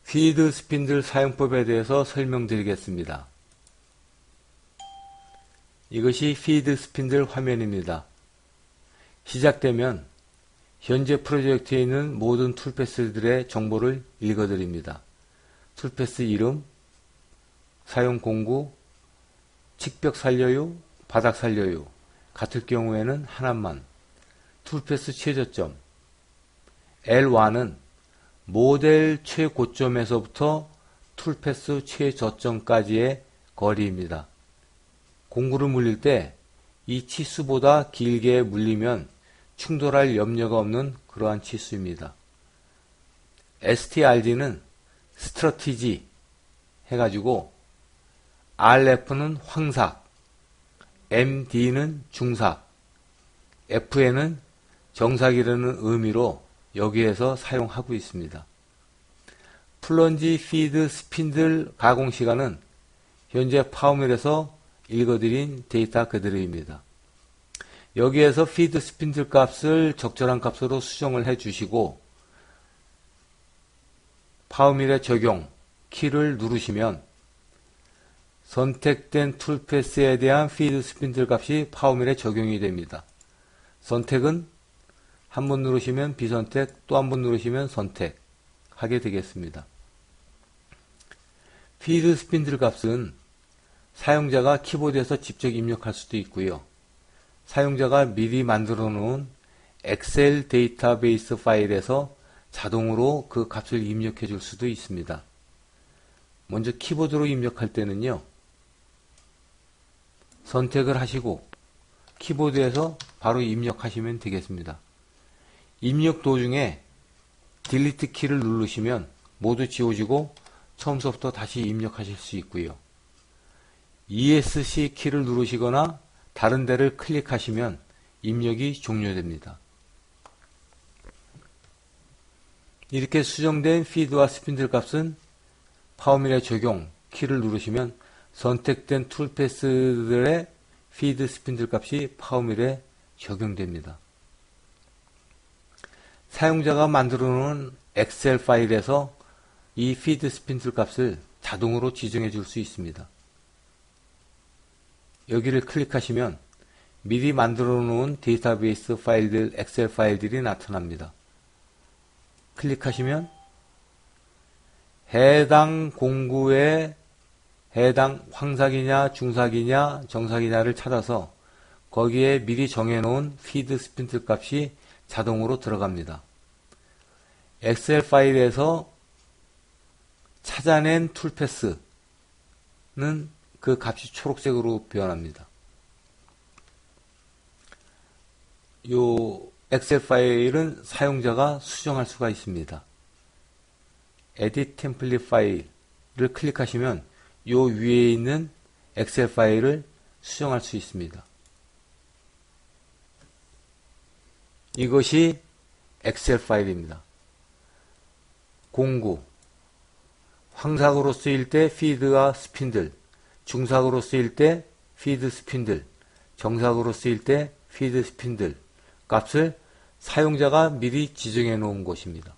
피드 스핀들 사용법에 대해서 설명드리겠습니다. 이것이 피드 스핀들 화면입니다. 시작되면 현재 프로젝트에 있는 모든 툴패스들의 정보를 읽어드립니다. 툴패스 이름, 사용 공구, 측벽 살려요, 바닥 살려요. 같을 경우에는 하나만. 툴패스 최저점. L1은 모델 최고점에서부터 툴패스 최저점까지의 거리입니다. 공구를 물릴 때 이 치수보다 길게 물리면 충돌할 염려가 없는 그러한 치수입니다. STRD는 스트러티지 해가지고 RF는 황삭, MD는 중삭, FN은 정삭이라는 의미로 여기에서 사용하고 있습니다. 플런지 피드 스핀들 가공 시간은 현재 파워밀에서 읽어드린 데이터 그대로입니다. 여기에서 피드 스핀들 값을 적절한 값으로 수정을 해 주시고 파워밀의 적용 키를 누르시면 선택된 툴패스에 대한 피드 스핀들 값이 파워밀에 적용이 됩니다. 선택은 한 번 누르시면 비선택, 또 한 번 누르시면 선택하게 되겠습니다. 피드 스핀들 값은 사용자가 키보드에서 직접 입력할 수도 있고요. 사용자가 미리 만들어 놓은 엑셀 데이터베이스 파일에서 자동으로 그 값을 입력해 줄 수도 있습니다. 먼저 키보드로 입력할 때는요. 선택을 하시고 키보드에서 바로 입력하시면 되겠습니다. 입력 도중에 딜리트 키를 누르시면 모두 지워지고 처음부터 다시 입력하실 수 있고요. ESC 키를 누르시거나 다른 데를 클릭하시면 입력이 종료됩니다. 이렇게 수정된 피드와 스핀들 값은 파워밀의 적용 키를 누르시면 선택된 툴패스들의 피드 스핀들 값이 파워밀에 적용됩니다. 사용자가 만들어 놓은 엑셀 파일에서 이 피드 스핀들 값을 자동으로 지정해 줄 수 있습니다. 여기를 클릭하시면 미리 만들어 놓은 데이터베이스 파일들, 엑셀 파일들이 나타납니다. 클릭하시면 해당 공구에 해당 황삭이냐, 중삭이냐, 정삭이냐를 찾아서 거기에 미리 정해놓은 피드 스핀들 값이 자동으로 들어갑니다. 엑셀 파일에서 찾아낸 툴패스는 그 값이 초록색으로 변합니다. 요 엑셀 파일은 사용자가 수정할 수가 있습니다. 에디트 템플릿 파일을 클릭하시면 요 위에 있는 엑셀 파일을 수정할 수 있습니다. 이것이 엑셀 파일입니다. 공구, 황삭으로 쓰일 때 피드와 스핀들, 중삭으로 쓰일 때 피드 스핀들, 정삭으로 쓰일 때 피드 스핀들 값을 사용자가 미리 지정해 놓은 것입니다.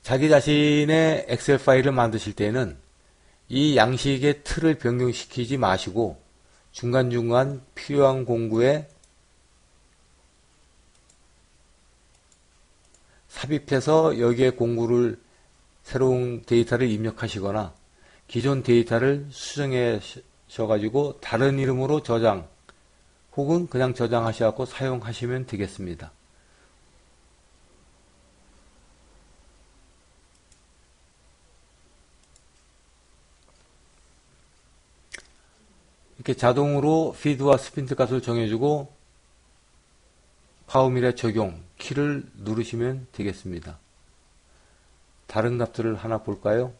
자기 자신의 엑셀 파일을 만드실 때는 이 양식의 틀을 변경시키지 마시고 중간중간 필요한 공구에 삽입해서 여기에 공구를 새로운 데이터를 입력하시거나 기존 데이터를 수정하셔가지고 다른 이름으로 저장 혹은 그냥 저장하셔서 사용하시면 되겠습니다. 이렇게 자동으로 피드와 스핀들 값을 정해주고 파워밀의 적용 키를 누르시면 되겠습니다. 다른 값들을 하나 볼까요?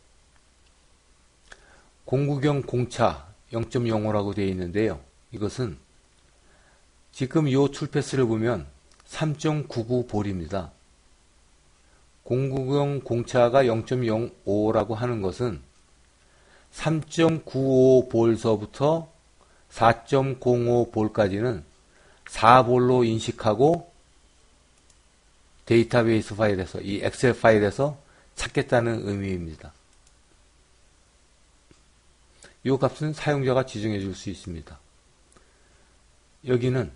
공구경 공차 0.05라고 되어 있는데요. 이것은 지금 이 툴패스를 보면 3.99볼입니다. 공구경 공차가 0.05라고 하는 것은 3.95볼서부터 4.05볼까지는 4볼로 인식하고 데이터베이스 파일에서 이 엑셀 파일에서 찾겠다는 의미입니다. 이 값은 사용자가 지정해 줄 수 있습니다. 여기는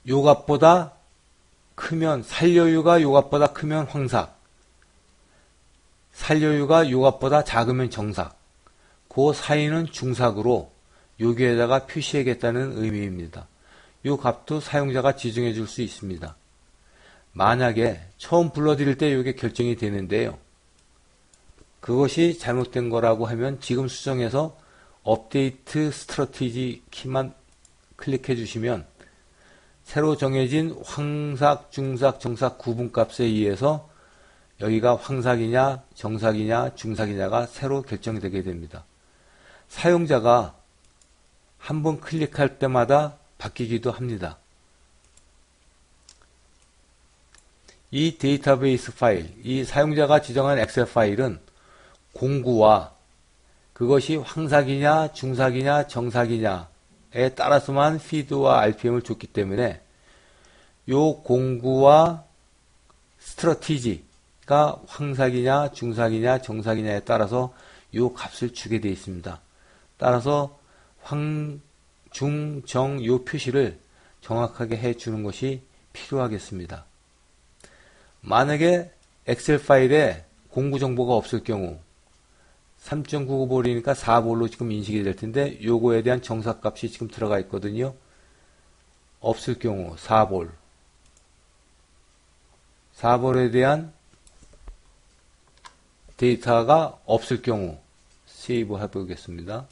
요 값보다 크면 살려유가 요 값보다 크면 황삭, 살려유가 요 값보다 작으면 정삭, 그 사이는 중삭으로 여기에다가 표시하겠다는 의미입니다. 요 값도 사용자가 지정해 줄 수 있습니다. 만약에 처음 불러드릴 때 이게 결정이 되는데요. 그것이 잘못된 거라고 하면 지금 수정해서 업데이트 스트러티지 키만 클릭해 주시면 새로 정해진 황삭, 중삭, 정삭 구분값에 의해서 여기가 황삭이냐, 정삭이냐, 중삭이냐가 새로 결정되게 됩니다. 사용자가 한번 클릭할 때마다 바뀌기도 합니다. 이 데이터베이스 파일, 이 사용자가 지정한 엑셀 파일은 공구와 그것이 황삭이냐, 중삭이냐, 정삭이냐에 따라서만 피드와 RPM을 줬기 때문에 요 공구와 스트러티지가 황삭이냐, 중삭이냐, 정삭이냐에 따라서 요 값을 주게 되어 있습니다. 따라서 황, 중, 정 요 표시를 정확하게 해주는 것이 필요하겠습니다. 만약에 엑셀 파일에 공구 정보가 없을 경우 3.99볼이니까 4볼로 지금 인식이 될 텐데 요거에 대한 정삭값이 지금 들어가 있거든요. 없을 경우 4볼 4볼에 대한 데이터가 없을 경우 세이브 해보겠습니다.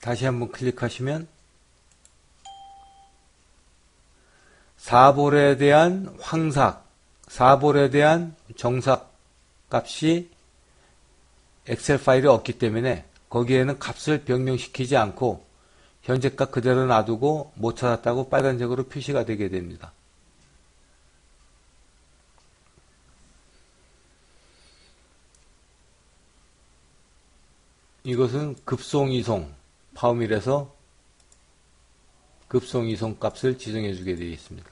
다시 한번 클릭하시면 4볼에 대한 황삭, 4볼에 대한 정삭 값이 엑셀 파일에 없기 때문에 거기에는 값을 변경시키지 않고 현재 값 그대로 놔두고 못 찾았다고 빨간색으로 표시가 되게 됩니다. 이것은 급송이송 파워밀에서 급송이송 값을 지정해 주게 되어 있습니다.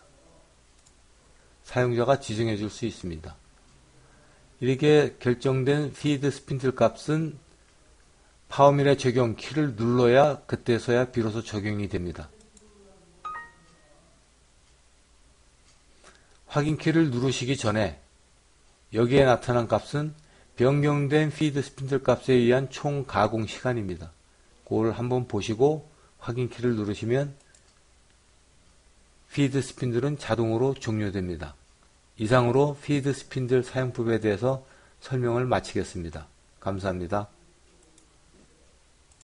사용자가 지정해 줄 수 있습니다. 이렇게 결정된 피드 스핀들 값은 파워밀의 적용 키를 눌러야 그때서야 비로소 적용이 됩니다. 확인키를 누르시기 전에 여기에 나타난 값은 변경된 피드 스핀들 값에 의한 총 가공 시간입니다. 그걸 한번 보시고 확인키를 누르시면 피드 스핀들은 자동으로 종료됩니다. 이상으로 피드 스핀들 사용법에 대해서 설명을 마치겠습니다. 감사합니다.